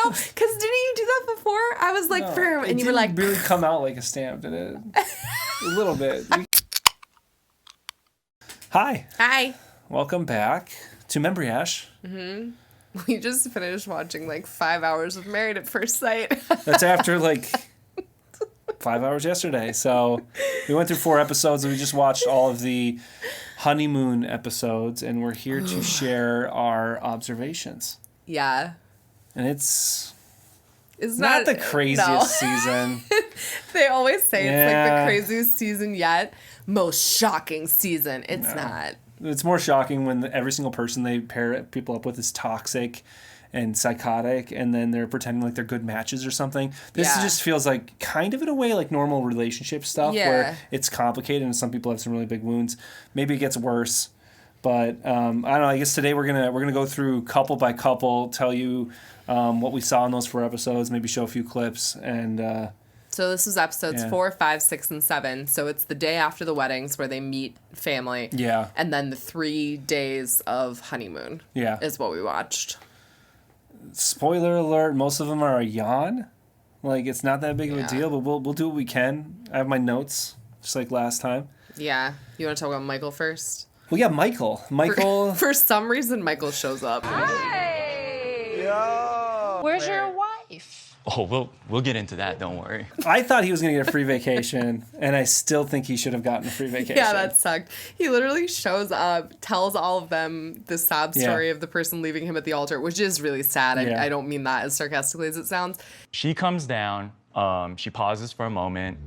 know, because didn't you do that before? I was like, firm, and you were like... It didn't really come out like a stamp, did it? A little bit. Hi. Hi. Welcome back to Memory Ash. Mm-hmm. We just finished watching like 5 hours of Married at First Sight. That's after like 5 hours yesterday. So we went through 4 episodes and we just watched all of the Honeymoon episodes, and we're here to share our observations. Yeah. And it's not the craziest season. They always say it's like the craziest season yet. Most shocking season. It's not. It's more shocking when every single person they pair people up with is toxic and psychotic, and then they're pretending like they're good matches or something. This just feels like kind of in a way like normal relationship stuff where it's complicated and some people have some really big wounds. Maybe it gets worse. But I don't know. I guess today we're gonna go through couple by couple, tell you what we saw in those 4 episodes, maybe show a few clips, and so this was episodes 4, 5, 6, and 7. So it's the day after the weddings where they meet family. Yeah. And then the 3 days of honeymoon. Yeah. Is what we watched. Spoiler alert: most of them are a yawn. Like it's not that big of a deal, but we'll do what we can. I have my notes, just like last time. Yeah. You want to talk about Michael first? Well, yeah, Michael. For some reason, Michael shows up. Hi. Yo. Where's your wife? Oh, we'll get into that. Don't worry. I thought he was going to get a free vacation, and I still think he should have gotten a free vacation. Yeah, that sucked. He literally shows up, tells all of them the sob story of the person leaving him at the altar, which is really sad. I don't mean that as sarcastically as it sounds. She comes down, she pauses for a moment,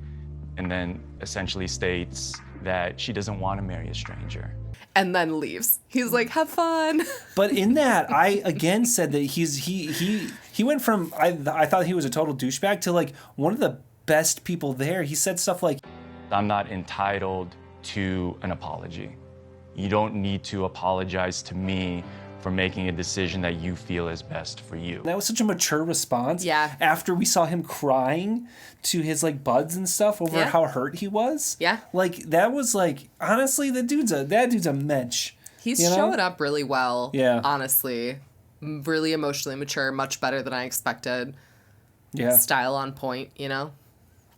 and then essentially states that she doesn't want to marry a stranger. And then leaves. He's like, have fun. But in that, I again said that he went from I thought he was a total douchebag to like one of the best people there. He said stuff like, I'm not entitled to an apology. You don't need to apologize to me for making a decision that you feel is best for you. That was such a mature response. Yeah. After we saw him crying to his like buds and stuff over how hurt he was. Yeah. Like that was like honestly that dude's a mensch. He's showing up really well. Yeah. Honestly. Really emotionally mature, much better than I expected. Yeah. Style on point, you know?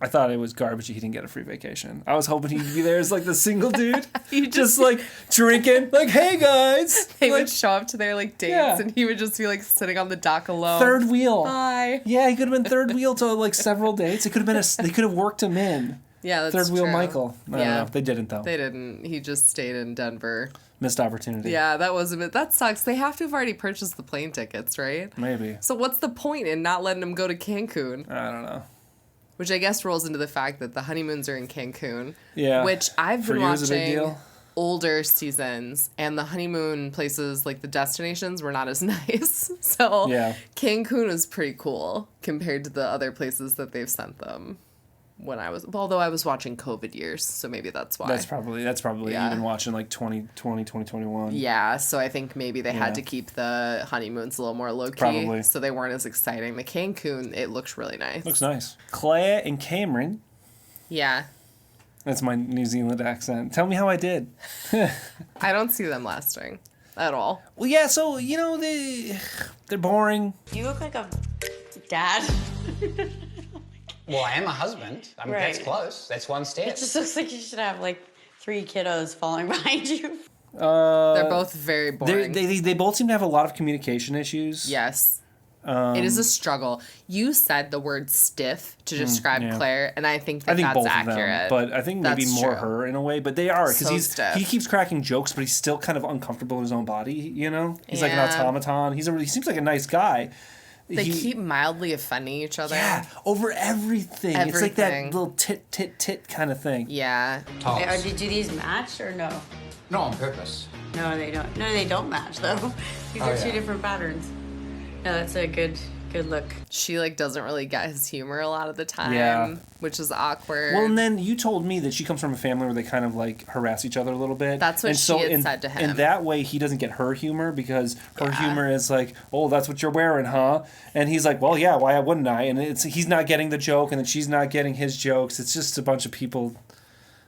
I thought it was garbage he didn't get a free vacation. I was hoping he'd be there as like the single dude. just like drinking. Like, hey guys. They like, would show up to their like dates and he would just be like sitting on the dock alone. Third wheel. Bye. Yeah, he could have been third wheel to like several dates. It could have been they could have worked him in. Yeah, that's third wheel true. Michael. I don't know. They didn't though. They didn't. He just stayed in Denver. Missed opportunity. Yeah, that was a bit. That sucks. They have to have already purchased the plane tickets, right? Maybe. So what's the point in not letting him go to Cancun? I don't know. Which I guess rolls into the fact that the honeymoons are in Cancun. Yeah. Which I've been is a big watching deal? older seasons, and the honeymoon places, like the destinations, were not as nice. So Cancun was pretty cool compared to the other places that they've sent them. Although I was watching COVID years, so maybe that's why. That's probably even watching like 2020, 2021. Yeah, so I think maybe they had to keep the honeymoons a little more low-key. Probably. So they weren't as exciting. The Cancun, it looks really nice. Looks nice. Claire and Cameron. Yeah. That's my New Zealand accent. Tell me how I did. I don't see them lasting at all. Well, yeah, so, you know, they're boring. You look like a dad. Well, I am a husband. I mean, that's close. That's one step. It just looks like you should have like 3 kiddos following behind you. They're both very boring. They both seem to have a lot of communication issues. Yes. It is a struggle. You said the word stiff to describe Claire, and I think that's both accurate. of them, but I think maybe That's more true. her in a way. But they are, because stiff. he keeps cracking jokes, but he's still kind of uncomfortable in his own body, you know? He's like an automaton. He seems like a nice guy. They keep mildly offending each other. Yeah, over everything. It's like that little tit kind of thing. Yeah. Do these match or no? No, on purpose. No, they don't. No, they don't match though. These are 2 different patterns. No, that's a good look. She like doesn't really get his humor a lot of the time, which is awkward. Well, and then you told me that she comes from a family where they kind of like harass each other a little bit. That's what she had said to him. And that way he doesn't get her humor because her humor is like, oh, that's what you're wearing, huh? And he's like, well, yeah, why wouldn't I? And he's not getting the joke, and then she's not getting his jokes. It's just a bunch of people,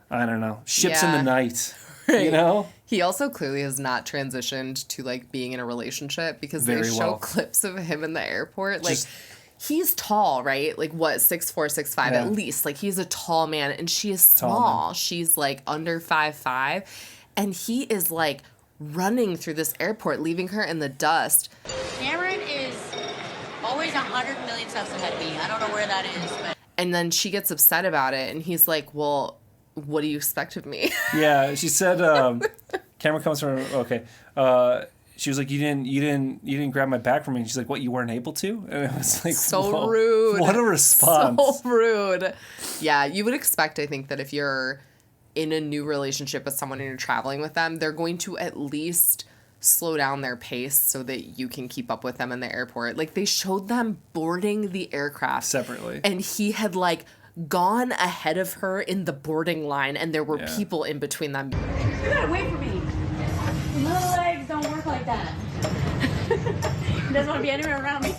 I don't know, ships in the night. You know? He also clearly has not transitioned to like being in a relationship because they show clips of him in the airport. Like he's tall, right? Like what, 6'4", 6'5", at least. Like he's a tall man and she is small. She's like under 5'5", and he is like running through this airport, leaving her in the dust. Cameron is always 100 million steps ahead of me. I don't know where that is, but... And then she gets upset about it, and he's like, well, what do you expect of me? Yeah, she said, Cameron comes from, okay, she was like, you didn't grab my back from me. And she's like, what, you weren't able to? And it was like, so rude. What a response. So rude. Yeah, you would expect, I think, that if you're in a new relationship with someone and you're traveling with them, they're going to at least slow down their pace so that you can keep up with them in the airport. Like, they showed them boarding the aircraft separately. And he had, like, gone ahead of her in the boarding line, and there were people in between them. You gotta wait for me. Little legs don't work like that. He doesn't want to be anywhere around me.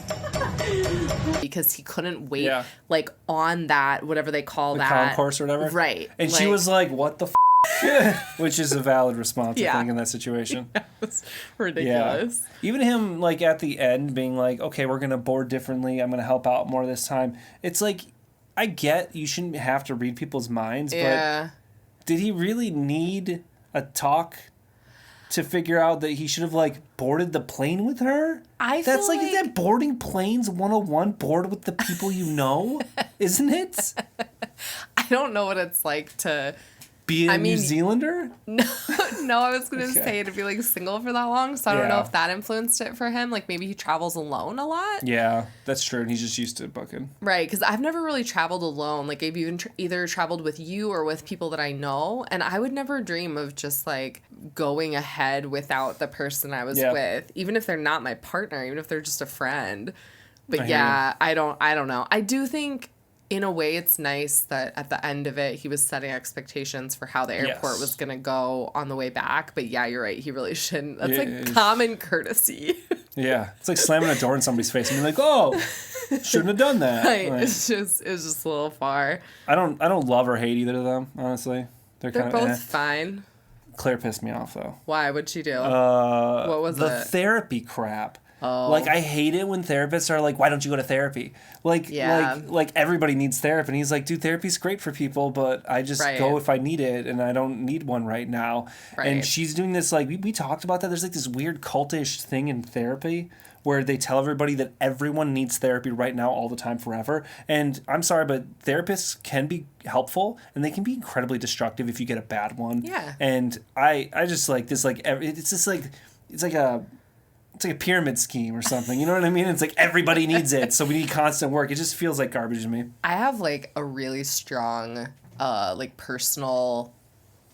Because he couldn't wait, like, on that, whatever they call the that. concourse or whatever. Right. And like, she was like, what the f***? Which is a valid response, I think, in that situation. Yeah, it was ridiculous. Yeah. Even him, like, at the end being like, okay, we're going to board differently. I'm going to help out more this time. It's like, I get you shouldn't have to read people's minds, but did he really need a talk to figure out that he should have, like, boarded the plane with her? That's like, is that boarding planes 101? Board with the people you know? Isn't it? I don't know what it's like to be a New Zealander? No, I was going to say to be, like, single for that long, so I don't know if that influenced it for him. Like, maybe he travels alone a lot. Yeah, that's true, and he's just used to booking. Right, because I've never really traveled alone. Like, I've even either traveled with you or with people that I know, and I would never dream of just, like, going ahead without the person I was with, even if they're not my partner, even if they're just a friend. But I don't know. I do think, in a way, it's nice that at the end of it, he was setting expectations for how the airport was going to go on the way back. But yeah, you're right. He really shouldn't. That's like common courtesy. Yeah. It's like slamming a door in somebody's face and being like, oh, shouldn't have done that. Right. Like, it's just a little far. I don't love or hate either of them, honestly. They're kind both of fine. Claire pissed me off, though. Why? What'd she do? What was the it? therapy crap. Oh. Like, I hate it when therapists are like, why don't you go to therapy? Like, like everybody needs therapy. And he's like, dude, therapy's great for people, but I just go if I need it, and I don't need one right now. Right. And she's doing this, like, we talked about that. There's, like, this weird cultish thing in therapy where they tell everybody that everyone needs therapy right now, all the time, forever. And I'm sorry, but therapists can be helpful, and they can be incredibly destructive if you get a bad one. Yeah. And I just, like, this, like, it's just, like, it's like a pyramid scheme or something. You know what I mean? It's like everybody needs it, so we need constant work. It just feels like garbage to me. I have, like, a really strong, like, personal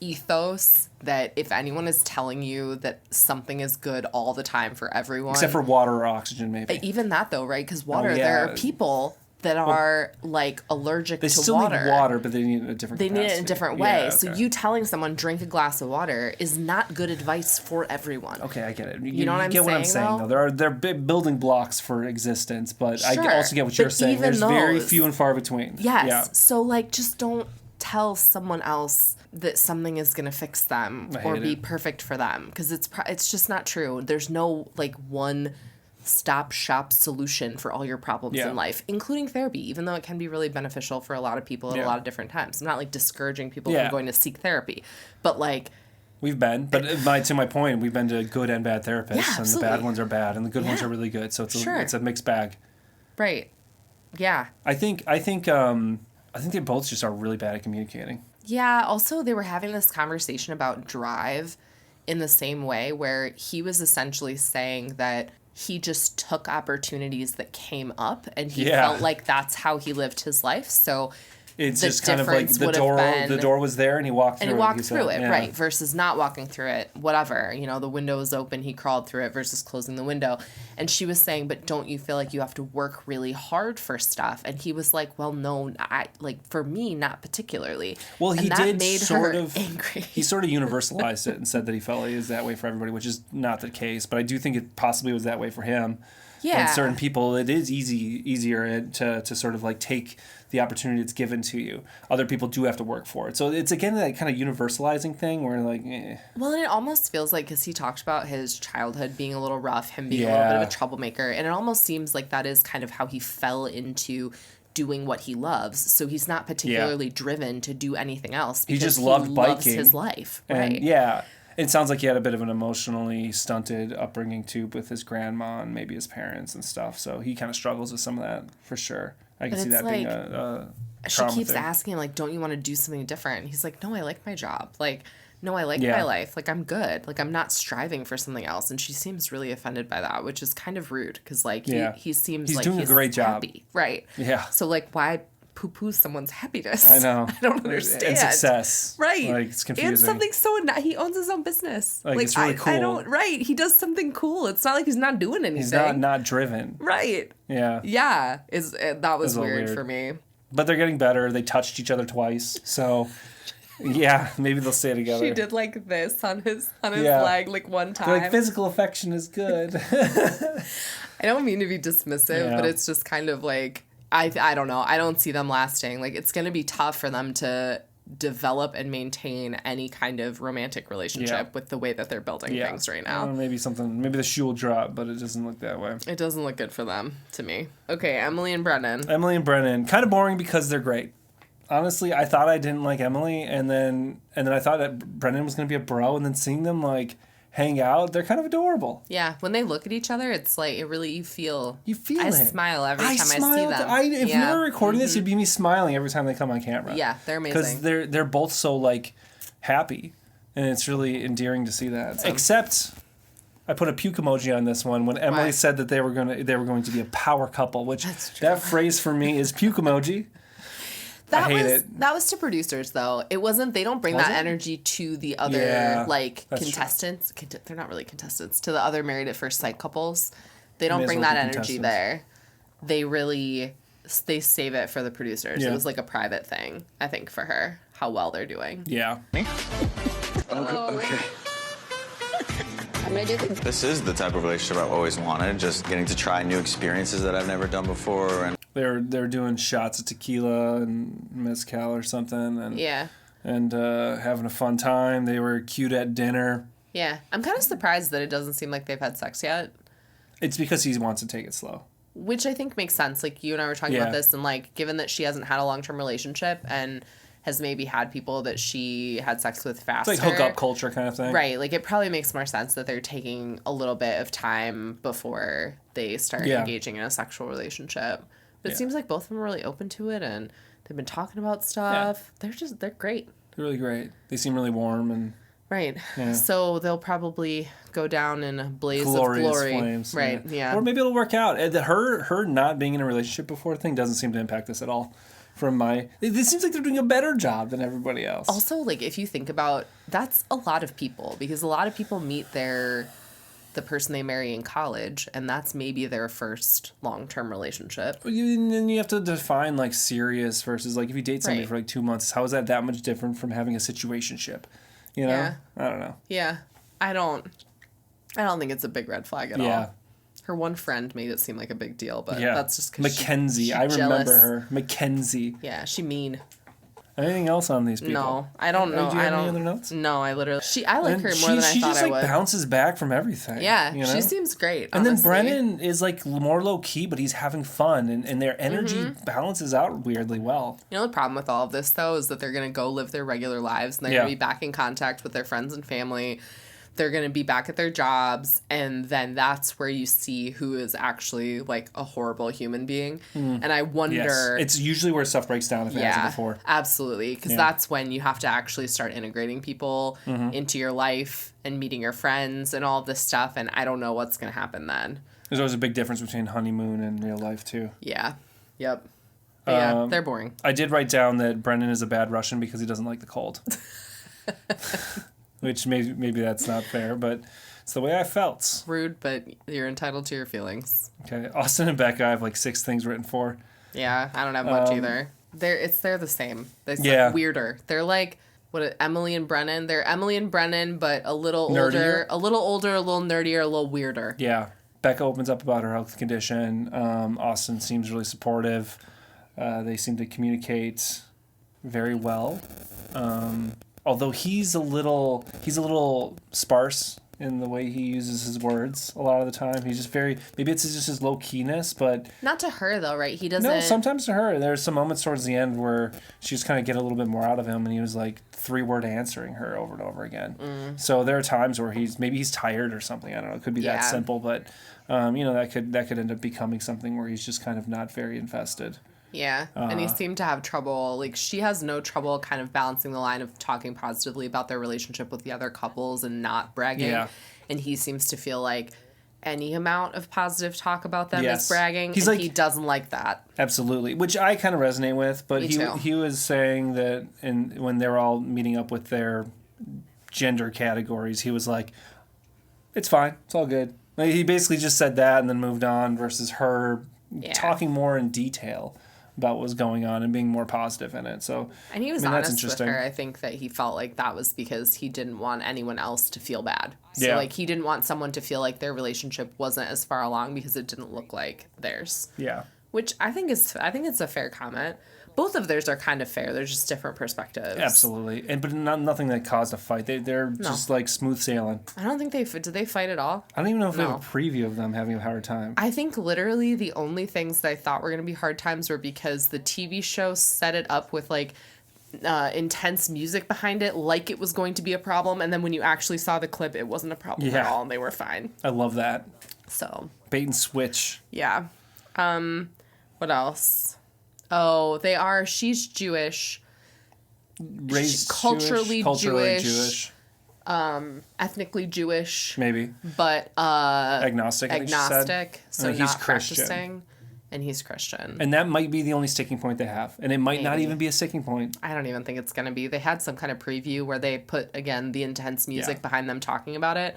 ethos that if anyone is telling you that something is good all the time for everyone... Except for water or oxygen, maybe. Even that, though, right? Because water, there are people that are, like, allergic to water. They still need water, but they need it in a different capacity. They need it in a different way. Yeah, okay. So you telling someone, drink a glass of water, is not good advice for everyone. Okay, I get it. You know what I'm saying, what I'm saying, though? They're building blocks for existence, but I also get what you're saying. There's very few and far between. Yes. Yeah. So, like, just don't tell someone else that something is going to fix them or be perfect for them, because it's just not true. There's no, like, one stop-shop solution for all your problems in life, including therapy, even though it can be really beneficial for a lot of people at a lot of different times. I'm not, like, discouraging people from going to seek therapy, but, like... We've been, but to my point, we've been to good and bad therapists, and the bad ones are bad, and the good ones are really good, so it's a mixed bag. Right. Yeah. I think they both just are really bad at communicating. Yeah, also, they were having this conversation about drive in the same way, where he was essentially saying that he just took opportunities that came up, and he felt like that's how he lived his life. So it's just kind of like the door was there, and he walked through it. Right, versus not walking through it, whatever. You know, the window was open, he crawled through it, versus closing the window. And she was saying, but don't you feel like you have to work really hard for stuff? And he was like, well, no, for me, not particularly. Well, he did sort of angry. He sort of universalized it and said that he felt like it was that way for everybody, which is not the case. But I do think it possibly was that way for him. Yeah. And certain people, it is easier to sort of like take the opportunity that's given to you. Other people do have to work for it. So it's, again, that kind of universalizing thing where like, Well, and it almost feels like, because he talked about his childhood being a little rough, him being a little bit of a troublemaker, and it almost seems like that is kind of how he fell into doing what he loves. So he's not particularly driven to do anything else. He just loved biking. Loves his life. And right. Yeah. It sounds like he had a bit of an emotionally stunted upbringing too, with his grandma and maybe his parents and stuff. So he kind of struggles with some of that for sure. I can see that being a she keeps thing. asking, like, don't you want to do something different? And he's like, no, I like my job. Like, no, I like my life. Like, I'm good. Like, I'm not striving for something else. And she seems really offended by that, which is kind of rude, because, like, he seems he's like doing he's a great job. Happy. Right. Yeah. So, like, why poo-poo someone's happiness? I know. I don't understand. And success. Right. Like, it's confusing. And something so... he owns his own business. Like it's really cool. I don't... Right. He does something cool. It's not like he's not doing anything. He's not driven. Right. Yeah. Yeah. That was weird for me. But they're getting better. They touched each other twice. So, yeah, maybe they'll stay together. She did like this on his leg like one time. They're like, physical affection is good. I don't mean to be dismissive, but it's just kind of like, I don't know. I don't see them lasting. Like, it's going to be tough for them to develop and maintain any kind of romantic relationship with the way that they're building things right now. Maybe the shoe will drop, but it doesn't look that way. It doesn't look good for them to me. Okay, Emily and Brennan. Kind of boring because they're great. Honestly, I thought I didn't like Emily, and then I thought that Brennan was going to be a bro, and then seeing them like hang out, they're kind of adorable. Yeah, when they look at each other, it's like it really you feel I smile every time I see them. If you were recording this, it'd be me smiling every time they come on camera. Yeah, they're amazing. Because they're both so like happy, and it's really endearing to see that. Except I put a puke emoji on this one when Emily said that they were going to be a power couple, which that phrase for me is puke emoji. I hate it. That was to producers, though. It wasn't. They don't bring that energy to the other contestants. They're not really contestants. To the other Married at First Sight couples, they don't bring that energy there. They save it for the producers. It was like a private thing, I think, for her. How well they're doing. Yeah. Okay. This is the type of relationship I've always wanted. Just getting to try new experiences that I've never done before, and they're doing shots of tequila and mezcal or something, and having a fun time. They were cute at dinner. Yeah, I'm kind of surprised that it doesn't seem like they've had sex yet. It's because he wants to take it slow, which I think makes sense. Like, you and I were talking about this, and like, given that she hasn't had a long-term relationship and has maybe had people that she had sex with faster. It's like hookup culture kind of thing. Right. Like, it probably makes more sense that they're taking a little bit of time before they start engaging in a sexual relationship. But it seems like both of them are really open to it, and they've been talking about stuff. Yeah. They're great. They're really great. They seem really warm and... Right. Yeah. So they'll probably go down in a blaze glorious of glory. Flames. Right. Yeah. Or maybe it'll work out. Her not being in a relationship before thing doesn't seem to impact this at all. It seems like they're doing a better job than everybody else. Also, like, if you think about, that's a lot of people, because a lot of people meet the person they marry in college, and that's maybe their first long-term relationship. And then you have to define, like, serious versus, like, if you date somebody for, like, 2 months, how is that much different from having a situationship? You know? Yeah. I don't know. Yeah. I don't think it's a big red flag at all. Her one friend made it seem like a big deal, but that's just because Mackenzie. I remember her. Mackenzie. Yeah, she mean. Anything else on these people? No, I don't know. Do you have any other notes? No, I literally... I like her more than I thought I would. She just, like, bounces back from everything. Yeah, you know? she seems great, And honestly. then Brennan is, like, more low-key, but he's having fun, and their energy balances out weirdly well. You know, the problem with all of this, though, is that they're going to go live their regular lives, and they're going to be back in contact with their friends and family. They're going to be back at their jobs, and then that's where you see who is actually, like, a horrible human being. And I wonder... Yes. It's usually where stuff breaks down if it hasn't before. Absolutely, because that's when you have to actually start integrating people into your life and meeting your friends and all this stuff, and I don't know what's going to happen then. There's always a big difference between honeymoon and real life, too. Yeah. Yep. But yeah, they're boring. I did write down that Brennan is a bad Russian because he doesn't like the cold. Which maybe that's not fair, but it's the way I felt. Rude, but you're entitled to your feelings. Okay, Austin and Becca, I have like 6 things written for. Yeah, I don't have much either. They're the same. They're like weirder. They're like Emily and Brennan. They're Emily and Brennan, but a little older, a little nerdier, a little weirder. Yeah. Becca opens up about her health condition. Austin seems really supportive. They seem to communicate very well. Although he's a little sparse in the way he uses his words a lot of the time. He's just maybe it's just his low keyness, but not to her though, right? He doesn't. No, sometimes to her. There's some moments towards the end where she's kind of get a little bit more out of him, and he was like 3-word answering her over and over again. So there are times where he's tired or something. I don't know. It could be that simple, but that could end up becoming something where he's just kind of not very invested. Yeah, and he seemed to have trouble. Like, she has no trouble kind of balancing the line of talking positively about their relationship with the other couples and not bragging. Yeah. And he seems to feel like any amount of positive talk about them is bragging. He's he doesn't like that. Absolutely, which I kind of resonate with. But he was saying that when they were all meeting up with their gender categories, he was like, it's fine. It's all good. Like, he basically just said that and then moved on versus her talking more in detail about what was going on and being more positive in it. So, and he was honest with her. I think that he felt like that was because he didn't want anyone else to feel bad. So like he didn't want someone to feel like their relationship wasn't as far along because it didn't look like theirs. Yeah. Which I think it's a fair comment. Both of theirs are kind of fair. They're just different perspectives. Absolutely. But nothing that caused a fight. They're just like smooth sailing. I don't think did they fight at all? I don't even know if we have a preview of them having a hard time. I think literally the only things that I thought were going to be hard times were because the TV show set it up with like intense music behind it like it was going to be a problem, and then when you actually saw the clip it wasn't a problem at all and they were fine. I love that. So bait and switch. Yeah. What else? Oh, she's Jewish. Raised culturally Jewish. Ethnically Jewish. Maybe. But agnostic. So he's not Christian. Practicing. And he's Christian. And that might be the only sticking point they have. And it might not even be a sticking point. I don't even think it's going to be. They had some kind of preview where they put, again, the intense music behind them talking about it.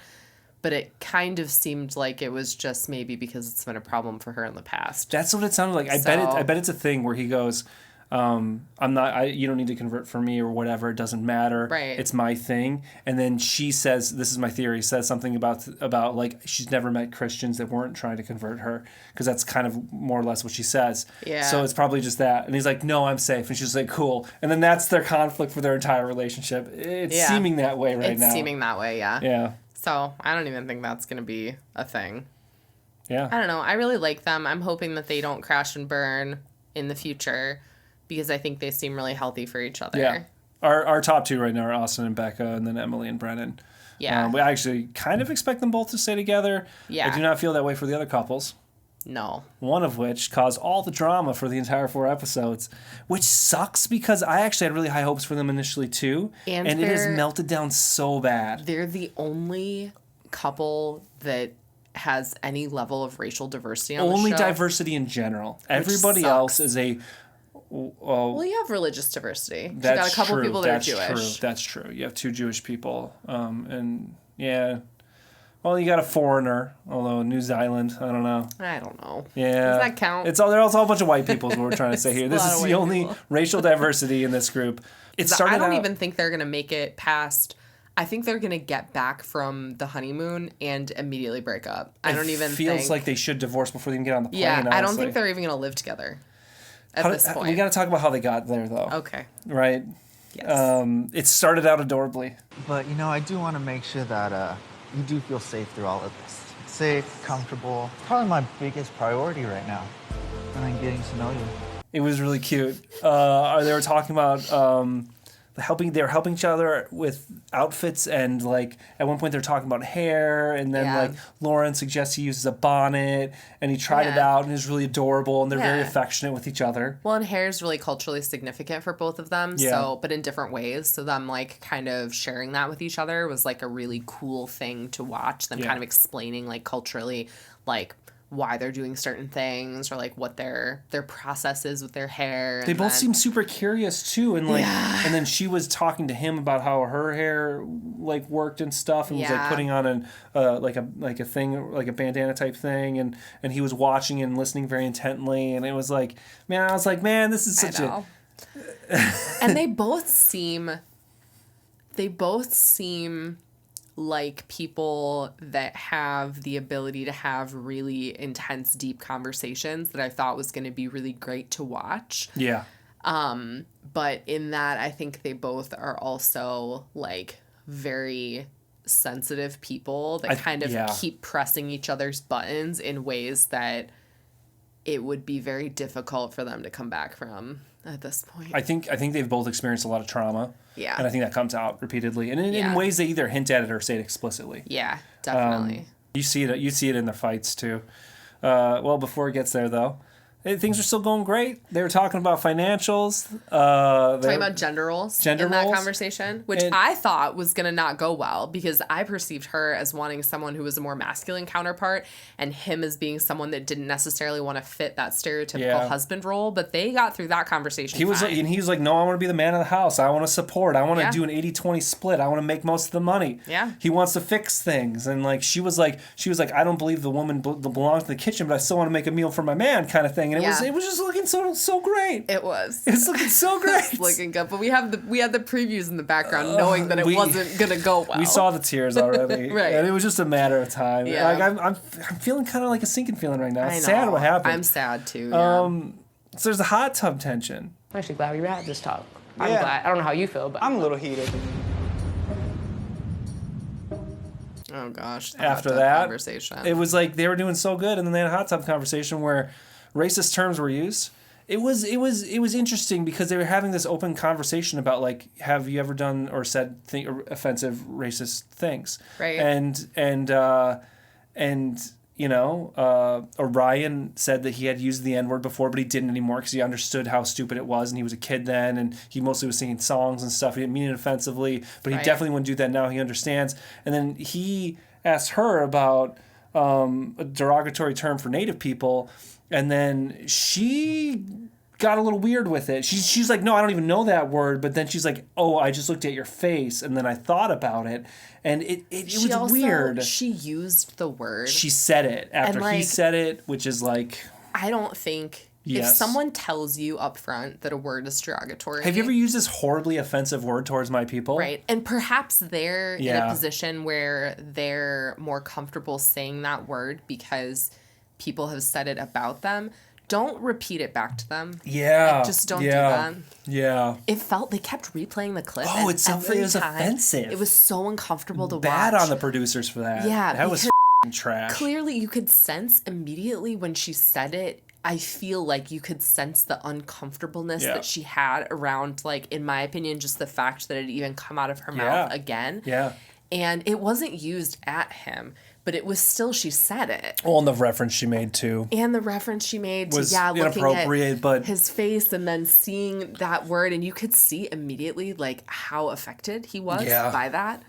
But it kind of seemed like it was just maybe because it's been a problem for her in the past. That's what it sounded like. I bet it's a thing where he goes, you don't need to convert for me or whatever. It doesn't matter. Right. It's my thing. And then she says, this is my theory, says something about like she's never met Christians that weren't trying to convert her, because that's kind of more or less what she says. Yeah. So it's probably just that. And he's like, no, I'm safe. And she's like, cool. And then that's their conflict for their entire relationship. It's seeming that way now. It's seeming that way, yeah. Yeah. So I don't even think that's going to be a thing. Yeah. I don't know. I really like them. I'm hoping that they don't crash and burn in the future because I think they seem really healthy for each other. Yeah. Our top two right now are Austin and Becca, and then Emily and Brennan. Yeah. We actually kind of expect them both to stay together. Yeah. I do not feel that way for the other couples. No. One of which caused all the drama for the entire 4 episodes, which sucks because I actually had really high hopes for them initially too, and it has melted down so bad. They're the only couple that has any level of racial diversity on the show. Only diversity in general. Everybody else is a... well, you have religious diversity. You got a couple people that are Jewish. That's true. You have 2 Jewish people, and yeah... Well, you got a foreigner, although New Zealand, I don't know. I don't know. Yeah. Does that count? They're also a bunch of white people is what we're trying to say here. This is the only racial diversity in this group. I don't even think they're going to make it past... I think they're going to get back from the honeymoon and immediately break up. I don't even think... It feels like they should divorce before they even get on the plane, honestly. I don't think they're even going to live together at this point. We got to talk about how they got there, though. Okay. Right? Yes. It started out adorably. But, I do want to make sure that... you do feel safe through all of this. Safe, comfortable. Probably my biggest priority right now. And then getting to know you. It was really cute. They were talking about they were helping each other with outfits, and like at one point they're talking about hair, and then like Lauren suggests he uses a bonnet, and he tried it out, and it was really adorable, and they're very affectionate with each other. Well, and hair is really culturally significant for both of them, but in different ways. So them like kind of sharing that with each other was like a really cool thing to watch. Them kind of explaining like culturally, like why they're doing certain things, or like what their process is with their hair. They both seem super curious too, and like, and then she was talking to him about how her hair like worked and stuff, and was like putting on like a thing, like a bandana type thing, and he was watching and listening very intently, and it was like, man, I was like, man, this is such a. And they both seem like people that have the ability to have really intense, deep conversations that I thought was going to be really great to watch. Yeah. But in that, I think they both are also like very sensitive people that kind of keep pressing each other's buttons in ways that it would be very difficult for them to come back from at this point. I think they've both experienced a lot of trauma. Yeah. And I think that comes out repeatedly. And in ways they either hint at it or say it explicitly. Yeah, definitely. You see it in their fights too. Well, before it gets there though, things are still going great. They were talking about financials. Talking about gender roles in that conversation, which I thought was going to not go well because I perceived her as wanting someone who was a more masculine counterpart and him as being someone that didn't necessarily want to fit that stereotypical husband role. But they got through that conversation. He was like, no, I want to be the man of the house. I want to support. I want to do an 80-20 split. I want to make most of the money. Yeah. He wants to fix things. And like she was like, I don't believe the woman belongs in the kitchen, but I still want to make a meal for my man kind of thing. And it was just looking so great. It was. It's looking so great. It's looking good. But we had the previews in the background knowing that it wasn't gonna go well. We saw the tears already. Right. And it was just a matter of time. Yeah. Like I'm feeling kind of like a sinking feeling right now. It's sad what happened. I'm sad too. Yeah. So there's a hot tub tension. I'm actually glad we had this talk. I'm glad. I don't know how you feel, but I'm a little heated. Oh gosh. After that conversation. It was like they were doing so good, and then they had a hot tub conversation where racist terms were used. It was interesting because they were having this open conversation about like, have you ever done or said offensive racist things? Right. And you know, Orion said that he had used the N-word before, but he didn't anymore because he understood how stupid it was, and he was a kid then, and he mostly was singing songs and stuff. He didn't mean it offensively, but he definitely wouldn't do that now. He understands. And then he asked her about a derogatory term for Native people, and then she got a little weird with it. She's like, no, I don't even know that word. But then she's like, oh, I just looked at your face, and then I thought about it, and it was weird. She used the word. She said it after he said it, which is like, I don't think if someone tells you up front that a word is derogatory. Have you ever used this horribly offensive word towards my people? Right. And perhaps they're in a position where they're more comfortable saying that word because people have said it about them. Don't repeat it back to them. Yeah. Like, just don't do that. Yeah. They kept replaying the clip. Oh, it was offensive. It was so uncomfortable to watch. Bad on the producers for that. Yeah. That was trash. Clearly, you could sense immediately when she said it. I feel like you could sense the uncomfortableness that she had around, like, in my opinion, just the fact that it even come out of her mouth again. Yeah. And it wasn't used at him, but it was still, she said it. Well, and the reference she made too. And the reference she made to, was looking at but his face and then seeing that word. And you could see immediately, like, how affected he was by that,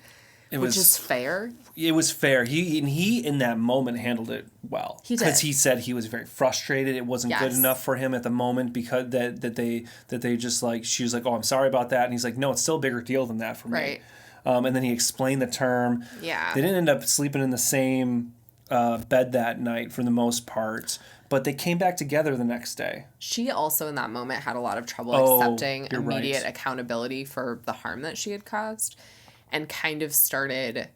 which is fair. It was fair. He in that moment handled it well. He did. Because he said he was very frustrated. It wasn't good enough for him at the moment because that they just like, she was like, oh, I'm sorry about that. And he's like, no, it's still a bigger deal than that for me. Right. And then he explained the term. Yeah. They didn't end up sleeping in the same bed that night for the most part, but they came back together the next day. She also in that moment had a lot of trouble accepting immediate right. accountability for the harm that she had caused, and kind of started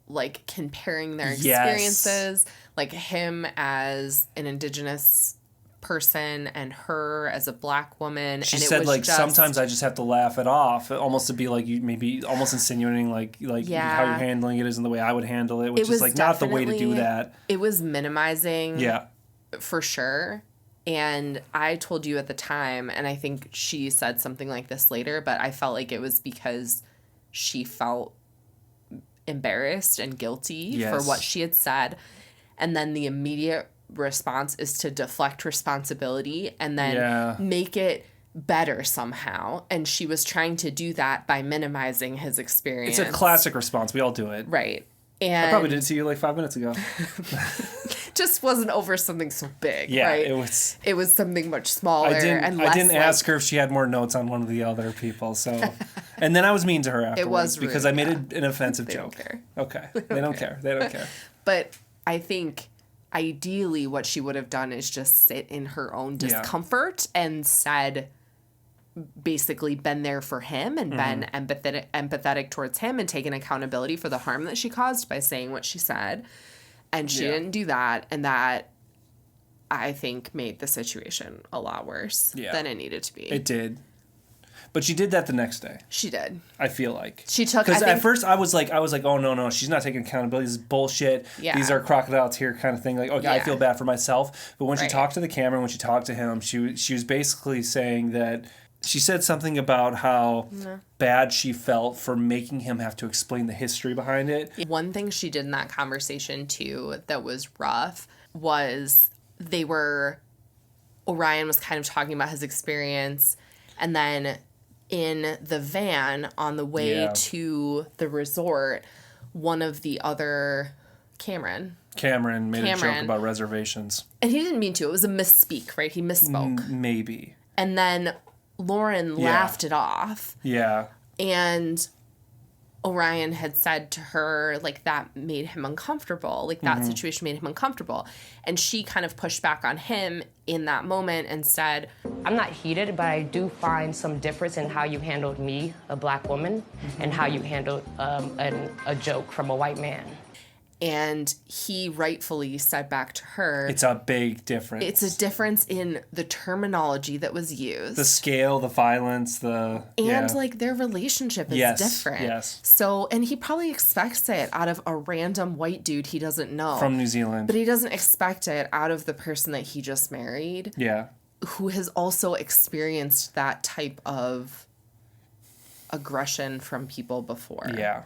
like comparing their experiences, like him as an Indigenous person and her as a Black woman. She and said, it was like, just, sometimes I just have to laugh it off, almost to be like, you maybe almost insinuating like how you're handling it isn't the way I would handle it, which is like not the way to do that. It was minimizing, yeah, for sure. And I told you at the time, and I think she said something like this later, but I felt like it was because she felt embarrassed and guilty for what she had said. And then the immediate response is to deflect responsibility and then make it better somehow. And she was trying to do that by minimizing his experience. It's a classic response. We all do it. Right. And I probably did it to you like 5 minutes ago. just wasn't over something so big, yeah, right? It was something much smaller and less. I didn't ask her if she had more notes on one of the other people, so and then I was mean to her afterwards. It was rude, because I made an offensive joke. Don't care. Okay. They don't care. They don't care. But I think ideally what she would have done is just sit in her own discomfort and said, basically been there for him and been empathetic towards him and taken accountability for the harm that she caused by saying what she said. And she didn't do that. And that, I think, made the situation a lot worse than it needed to be. It did. But she did that the next day. She did. I feel like. She took... Because at first I was like, oh, no, she's not taking accountability. This is bullshit. Yeah. These are crocodiles here kind of thing. Like, okay, I feel bad for myself. But when she talked to the camera, when she talked to him, she was basically saying that... She said something about how bad she felt for making him have to explain the history behind it. One thing she did in that conversation, too, that was rough was Orion was kind of talking about his experience, and then in the van on the way to the resort, one of the other... Cameron made a joke about reservations. And he didn't mean to. It was a misspeak, right? He misspoke. Maybe. And then... Lauren laughed it off. Yeah. And Orion had said to her, like, that made him uncomfortable. Like, that situation made him uncomfortable. And she kind of pushed back on him in that moment and said, I'm not heated, but I do find some difference in how you handled me, a black woman, and how you handled a joke from a white man. And he rightfully said back to her... It's a big difference. It's a difference in the terminology that was used. The scale, the violence, And, like, their relationship is different. Yes. So, and he probably expects it out of a random white dude he doesn't know. From New Zealand. But he doesn't expect it out of the person that he just married. Yeah. Who has also experienced that type of aggression from people before. Yeah.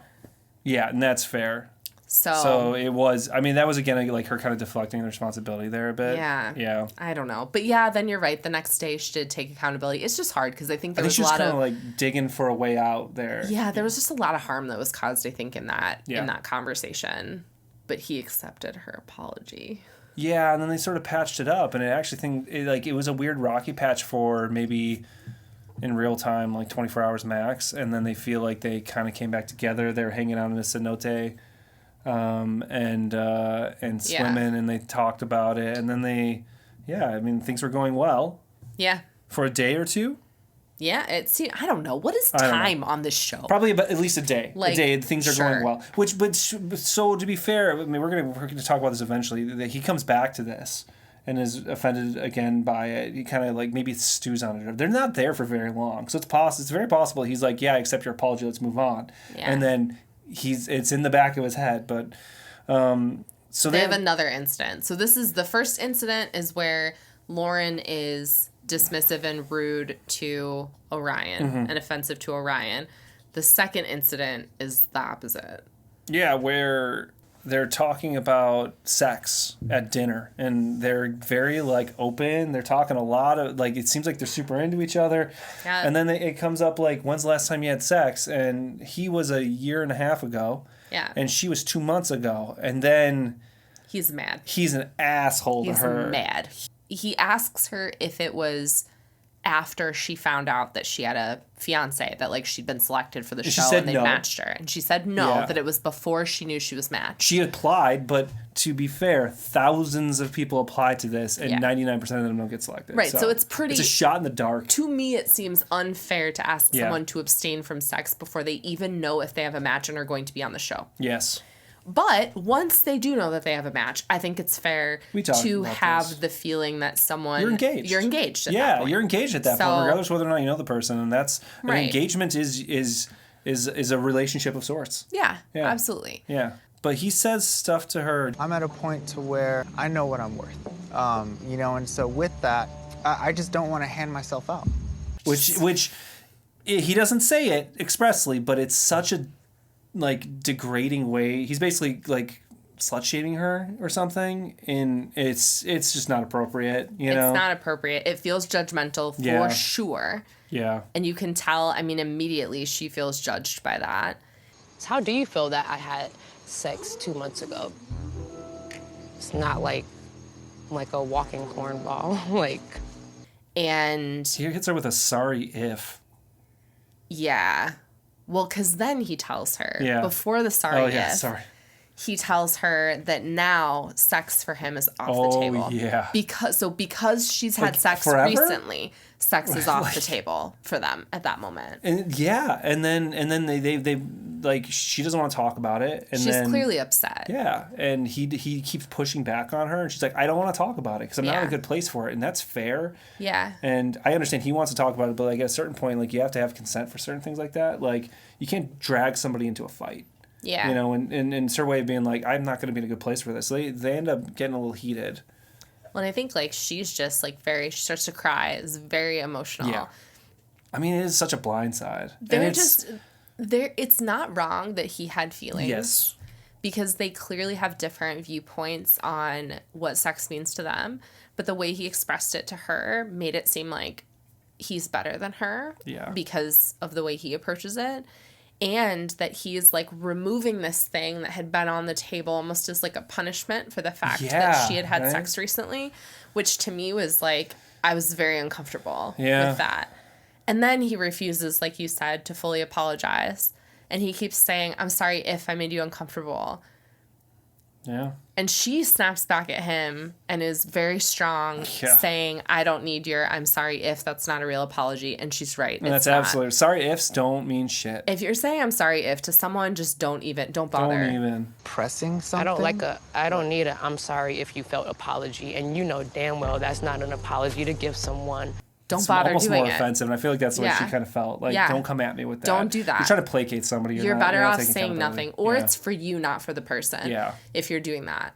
Yeah, and that's fair. So it was, I mean, that was, again, like her kind of deflecting the responsibility there a bit. Yeah. Yeah. I don't know. But yeah, then you're right. The next day she did take accountability. It's just hard because I think there was she a was lot kind of... like digging for a way out there. Yeah, there was just a lot of harm that was caused, I think, in that conversation. But he accepted her apology. Yeah, and then they sort of patched it up, and it was a weird rocky patch for maybe in real time, like 24 hours max, and then they feel like they kind of came back together. They were hanging out in a cenote. And swimming, and they talked about it, and then things were going well. Yeah. For a day or two. Yeah, I don't know. What is time on this show? Probably about at least a day. Like, a day, things are going well. So to be fair, I mean, we're gonna talk about this eventually. That he comes back to this and is offended again by it. He kind of like maybe stews on it. They're not there for very long, so it's very possible he's like, yeah, I accept your apology. Let's move on. Yeah. And then it's in the back of his head, but so they have another incident. So this is the first incident is where Lauren is dismissive and rude to Orion and offensive to Orion. The second incident is the opposite. Yeah, where they're talking about sex at dinner, and they're very like open. They're talking a lot of like, it seems like they're super into each other. Yeah. And then it comes up like, when's the last time you had sex? And he was 1.5 years ago. Yeah. And she was 2 months ago. And then he's mad. He's an asshole to her. He's mad. He asks her if it was after she found out that she had a fiance, that like she'd been selected for the show and they matched her. And she said no, that it was before she knew she was matched. She applied, but to be fair, thousands of people apply to this and 99% of them don't get selected. Right, so it's pretty... It's a shot in the dark. To me, it seems unfair to ask someone to abstain from sex before they even know if they have a match and are going to be on the show. Yes. But once they do know that they have a match, I think it's fair to have the feeling that someone... You're engaged. You're engaged at that point. You're engaged at that point, regardless of whether or not you know the person. And that's... An engagement is a relationship of sorts. Yeah, absolutely. Yeah. But he says stuff to her. I'm at a point to where I know what I'm worth. And so with that, I just don't want to hand myself out. Which he doesn't say it expressly, but it's such a like degrading way. He's basically like slut shaming her or something, and it's just not appropriate, you know? It's not appropriate. It feels judgmental for sure. Yeah. And you can tell, I mean, immediately she feels judged by that. So how do you feel that I had sex 2 months ago? It's not like a walking cornball, And he hits her with a sorry if. Yeah. Well, because then he tells her, before the sorry if, he tells her that now sex for him is off the table. Yeah. Because she's had sex forever? Recently, sex is off the table for them at that moment. And then they like, she doesn't want to talk about it, and she's clearly upset. Yeah, and he keeps pushing back on her, and she's like, I don't want to talk about it because I'm not in a good place for it, and that's fair. Yeah. And I understand he wants to talk about it, but like at a certain point, like, you have to have consent for certain things like that. Like, you can't drag somebody into a fight. Yeah. You know, and it's her way of being like, I'm not going to be in a good place for this. So they end up getting a little heated. Well, I think, like, she's just, like, she starts to cry. It's very emotional. Yeah. I mean, it is such a blindside. It's not wrong that he had feelings. Yes. Because they clearly have different viewpoints on what sex means to them. But the way he expressed it to her made it seem like he's better than her. Yeah. Because of the way he approaches it. And that he's, like, removing this thing that had been on the table almost as, like, a punishment for the fact that she had sex recently, which to me was, like, I was very uncomfortable with that. And then he refuses, like you said, to fully apologize. And he keeps saying, I'm sorry if I made you uncomfortable. Yeah. And she snaps back at him and is very strong, saying, I don't need your I'm sorry if that's not a real apology. And she's right. And that's absolutely. Sorry ifs don't mean shit. If you're saying I'm sorry if to someone, just don't bother. Don't even. Pressing something? I don't need a I'm sorry if you felt apology. And you know damn well that's not an apology to give someone. Don't bother doing it. It's almost more offensive, and I feel like that's the way she kind of felt. Like, don't come at me with that. Don't do that. You're trying to placate somebody. You're better off saying nothing. Or it's for you, not for the person. Yeah. If you're doing that,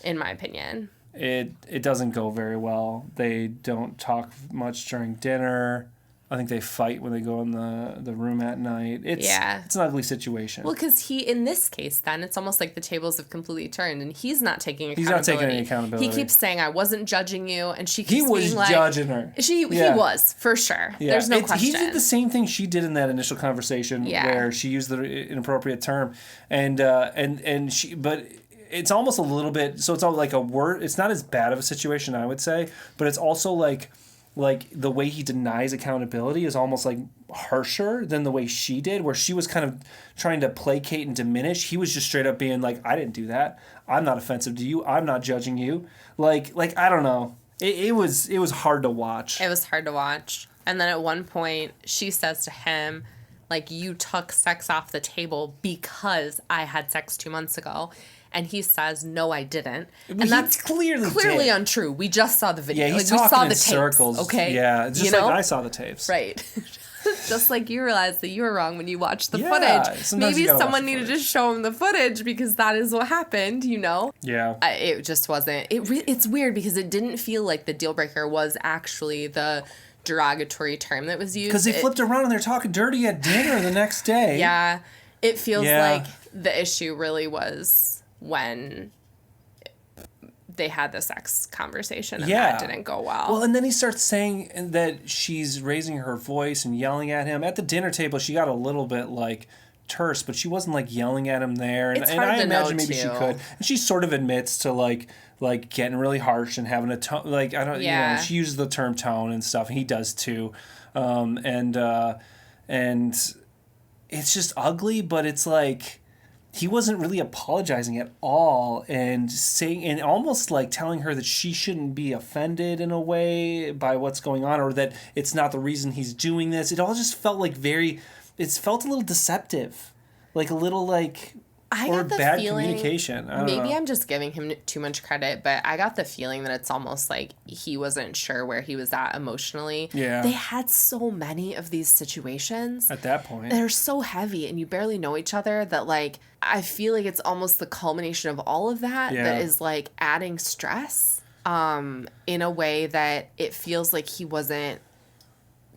in my opinion. It doesn't go very well. They don't talk much during dinner. I think they fight when they go in the room at night. It's an ugly situation. Well, because in this case, then, it's almost like the tables have completely turned, and he's not taking accountability. He's not taking any accountability. He keeps saying, I wasn't judging you, and she keeps being like... He was judging her. He was, for sure. Yeah. There's no question. He did the same thing she did in that initial conversation where she used the inappropriate term. And she... But... It's almost a little bit... So it's all like a word... It's not as bad of a situation, I would say, but it's also like the way he denies accountability is almost like harsher than the way she did, where she was kind of trying to placate and diminish. He was just straight up being like, I didn't do that. I'm not offensive to you. I'm not judging you. Like I don't know. It was hard to watch. It was hard to watch. And then at one point, she says to him, like, you took sex off the table because I had sex 2 months ago. And he says, no, I didn't. And that's clearly untrue. We just saw the video. Yeah, he's talking we saw in the circles. Tapes, okay? Yeah, just like I saw the tapes. Right. Just like you realized that you were wrong when you watched the footage. Maybe someone needed to show him the footage because that is what happened, you know? Yeah. It just wasn't. It's weird because it didn't feel like the deal breaker was actually the derogatory term that was used. Because they flipped around and they're talking dirty at dinner the next day. Yeah. It feels like the issue really was when they had the sex conversation and that didn't go well. Well, and then he starts saying that she's raising her voice and yelling at him. At the dinner table, she got a little bit, like, terse, but she wasn't, like, yelling at him there. And, it's hard I to imagine know, maybe too. she could. And she sort of admits to, like getting really harsh and having a tone. Like, I don't, you know, she uses the term tone and stuff. And he does, too. And it's just ugly, but it's like... He wasn't really apologizing at all and saying and almost like telling her that she shouldn't be offended in a way by what's going on or that it's not the reason he's doing this. It all just felt like it felt a little deceptive. Like a little like or bad communication. I don't know. I'm just giving him too much credit, but I got the feeling that it's almost like he wasn't sure where he was at emotionally. Yeah. They had so many of these situations. At that point. They're so heavy and you barely know each other that, like, I feel like it's almost the culmination of all of that that is, like, adding stress in a way that it feels like he wasn't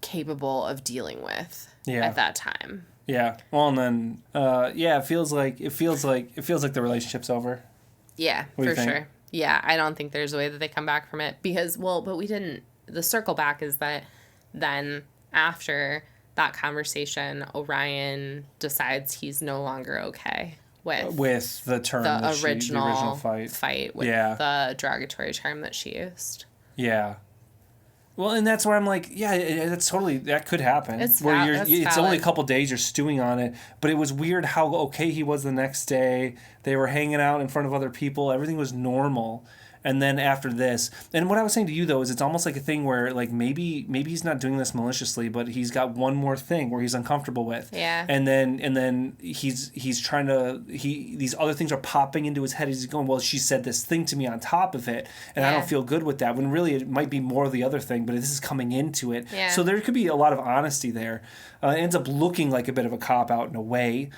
capable of dealing with at that time. Yeah. Well, and then, it feels like the relationship's over. Yeah, for sure. Yeah, I don't think there's a way that they come back from it because, but we didn't. The circle back is that then after that conversation, Orion decides he's no longer okay with the term the original fight with the derogatory term that she used. Yeah. Well, and that's where I'm like, yeah, that's totally, that could happen. It's it's only a couple days, you're stewing on it, but it was weird how okay he was the next day. They were hanging out in front of other people. Everything was normal. And then after this, and what I was saying to you though is it's almost like a thing where like maybe he's not doing this maliciously, but he's got one more thing where he's uncomfortable with. Yeah. And then he's trying to these other things are popping into his head. He's going, well, she said this thing to me on top of it, and I don't feel good with that. When really it might be more of the other thing, but this is coming into it. Yeah. So there could be a lot of honesty there. It ends up looking like a bit of a cop out in a way.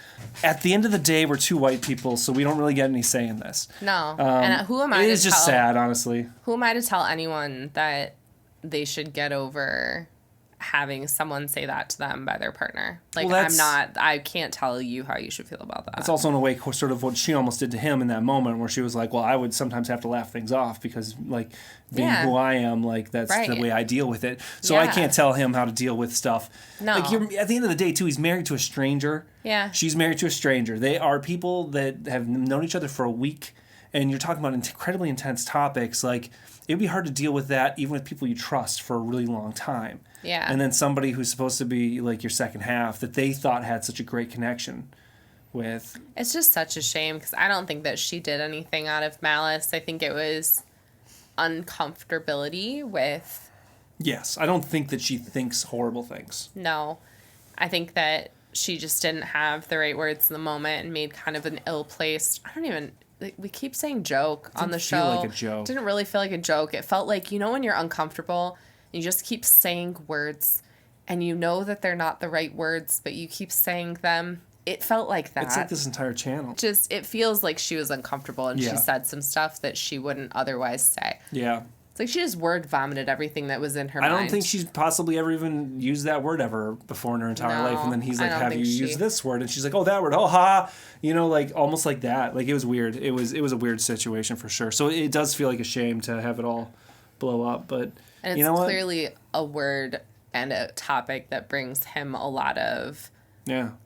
At the end of the day, we're two white people, so we don't really get any say in this. No. And who am I to tell... It is just sad, honestly. Who am I to tell anyone that they should get over having someone say that to them by their partner? Like, well, I can't tell you how you should feel about that. It's also in a way sort of what she almost did to him in that moment where she was like, well, I would sometimes have to laugh things off because, like, being who I am, like, that's the way I deal with it. So I can't tell him how to deal with stuff. No. Like, at the end of the day, too, he's married to a stranger. Yeah. She's married to a stranger. They are people that have known each other for a week, and you're talking about incredibly intense topics. Like, it'd be hard to deal with that even with people you trust for a really long time. Yeah. And then somebody who's supposed to be like your second half that they thought had such a great connection with. It's just such a shame because I don't think that she did anything out of malice. I think it was uncomfortability with... Yes. I don't think that she thinks horrible things. No. I think that she just didn't have the right words in the moment and made kind of an ill-placed... I don't even... We keep saying joke on the show. It didn't feel like a joke. It didn't really feel like a joke. It felt like, you know, when you're uncomfortable, you just keep saying words, and you know that they're not the right words, but you keep saying them. It felt like that. It's like this entire channel. Just, it feels like she was uncomfortable, and she said some stuff that she wouldn't otherwise say. Yeah. It's like she just word vomited everything that was in her mind. I don't think she's possibly ever even used that word ever before in her entire life. And then he's like, have you used this word? And she's like, oh, that word. Oh, ha. You know, like almost like that. Like it was weird. It was a weird situation for sure. So it does feel like a shame to have it all blow up. But and it's you know clearly a word and a topic that brings him a lot of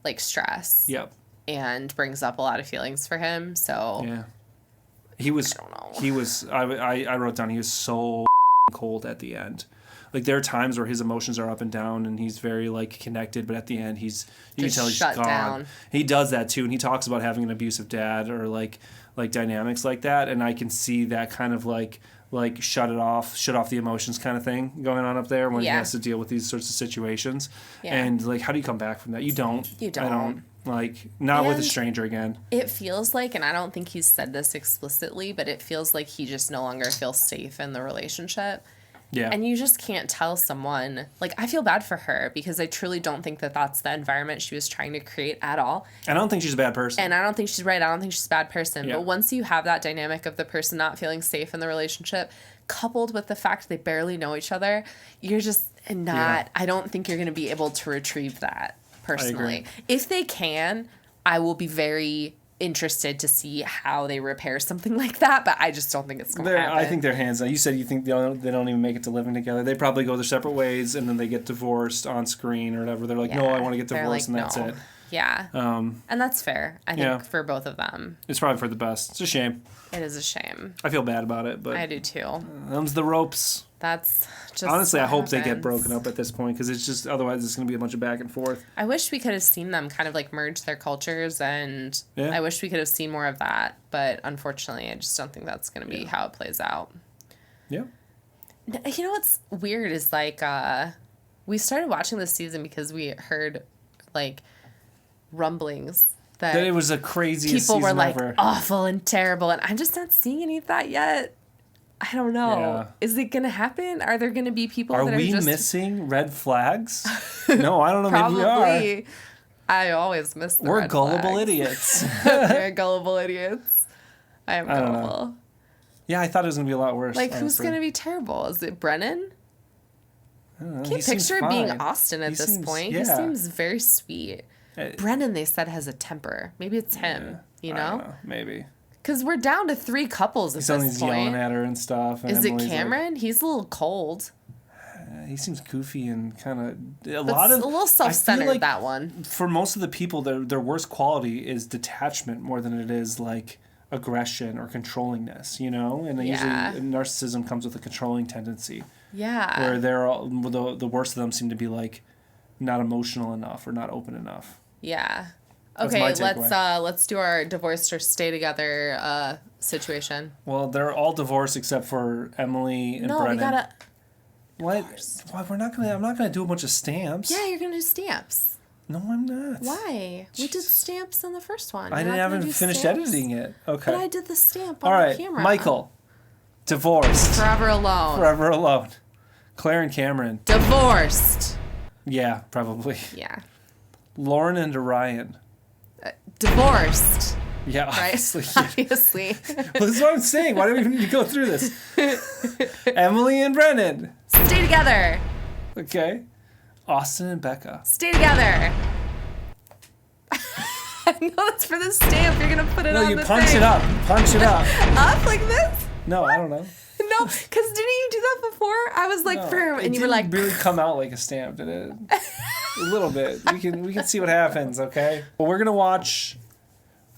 like stress. Yep. And brings up a lot of feelings for him. So yeah. I wrote down, he was so cold at the end. Like, there are times where his emotions are up and down, and he's very, like, connected, but at the end, you can tell he's gone. Down. He does that, too, and he talks about having an abusive dad or, like dynamics like that, and I can see that kind of, like shut off the emotions kind of thing going on up there when he has to deal with these sorts of situations. Yeah. And, like, how do you come back from that? You don't. I don't. Like, not with a stranger again. It feels like, and I don't think he's said this explicitly, but it feels like he just no longer feels safe in the relationship. Yeah. And you just can't tell someone, like, I feel bad for her because I truly don't think that that's the environment she was trying to create at all. I don't think she's a bad person. And I don't think she's right. I don't think she's a bad person. Yeah. But once you have that dynamic of the person not feeling safe in the relationship, coupled with the fact they barely know each other, you're just not, I don't think you're going to be able to retrieve that. Personally, if they can, I will be very interested to see how they repair something like that, but I just don't think it's going to happen. I think they're hands down. You said you think they don't even make it to living together. They probably go their separate ways, and then they get divorced on screen or whatever. They're like, no, I want to get divorced, like, and that's it. Yeah. And that's fair, I think, for both of them. It's probably for the best. It's a shame. It is a shame. I feel bad about it, but... I do, too. Them's the ropes. That's just... Honestly, I hope they get broken up at this point, because it's just... Otherwise, it's going to be a bunch of back and forth. I wish we could have seen them kind of, like, merge their cultures, and I wish we could have seen more of that. But, unfortunately, I just don't think that's going to be how it plays out. Yeah. You know what's weird is, like, we started watching this season because we heard, like, rumblings that it was the craziest people were like ever. Awful and terrible, and I'm just not seeing any of that yet. I don't know. Yeah. Is it gonna happen? Are there gonna be people? Are we missing red flags? No, I don't know. Probably. Maybe we are. I always miss the We're red gullible flags. Idiots. We're gullible idiots. I am gullible. Yeah, I thought it was gonna be a lot worse. Like, who's gonna be terrible? Is it Brennan? I don't know. Can't picture it being Austin at this point. Yeah. He seems very sweet. Brennan, they said, has a temper. Maybe it's him, you know? I don't know. Maybe. Because we're down to 3 couples at this point. He's yelling at her and stuff. And is it Cameron? Like, he's a little cold. He seems goofy and kind of... A little self-centered, like, that one. For most of the people, their worst quality is detachment more than it is, like, aggression or controllingness, you know? And usually narcissism comes with a controlling tendency. Yeah. Where they're all, the worst of them seem to be like not emotional enough or not open enough. Yeah. That's Okay, my takeaway. let's do our divorced or stay together situation. Well, they're all divorced except for Emily and Brennan. No, we gotta. What? Why I'm not gonna do a bunch of stamps. Yeah, you're gonna do stamps. No, I'm not. Why? We did stamps on the first one. I haven't finished editing it. Okay. But I did the stamp all on right, the camera. Michael, divorced. Forever alone. Forever alone. Claire and Cameron. Divorced. Yeah, probably. Yeah. Lauren and Orion. Divorced. Yeah, Right? obviously. Obviously. Well, this is what I'm saying. Why do we even need to go through this? Emily and Brennan. Stay together. Okay. Austin and Becca. Stay together. No, that's for the stamp. You're going to put it on the thing. No, you punch it up. Punch it up. Up like this? No, I don't know. No, because didn't you do that before? I was like, firm, and you were like... It didn't really come out like a stamp, did it? A little bit. We can see what happens, okay? Well, we're going to watch...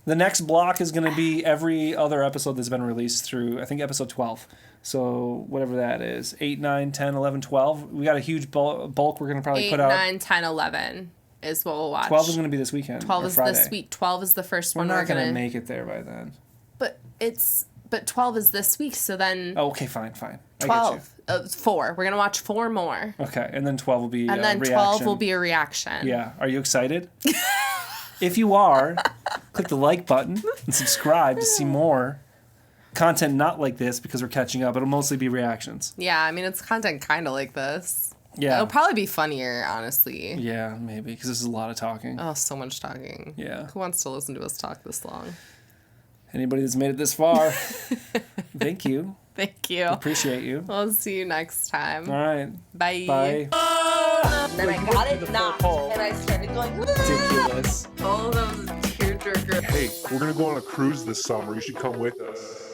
The next block is going to be every other episode that's been released through, I think, episode 12. So whatever that is. 8, 9, 10, 11, 12. We got a huge bulk we're going to probably put out. 8, 9, 10, 11 is what we'll watch. 12 is going to be this weekend. 12 is Friday. this week. 12 is the first one. We're not going to make it there by then. But 12 is this week, so then... Oh, okay, fine. 12. 4. We're going to watch 4 more. Okay, and then 12 will be and then reaction. 12 will be a reaction. Yeah. Are you excited? If you are, click the like button and subscribe to see more content not like this because we're catching up. It'll mostly be reactions. Yeah, I mean, it's content kind of like this. Yeah. It'll probably be funnier, honestly. Yeah, maybe, because this is a lot of talking. Oh, so much talking. Yeah. Who wants to listen to us talk this long? Anybody that's made it this far, thank you. Thank you. Appreciate you. We'll see you next time. All right. Bye. Bye. Then I got it knocked, and I started going, Ridiculous. Oh, that was a tearjerker. Hey, we're gonna go on a cruise this summer. You should come with us.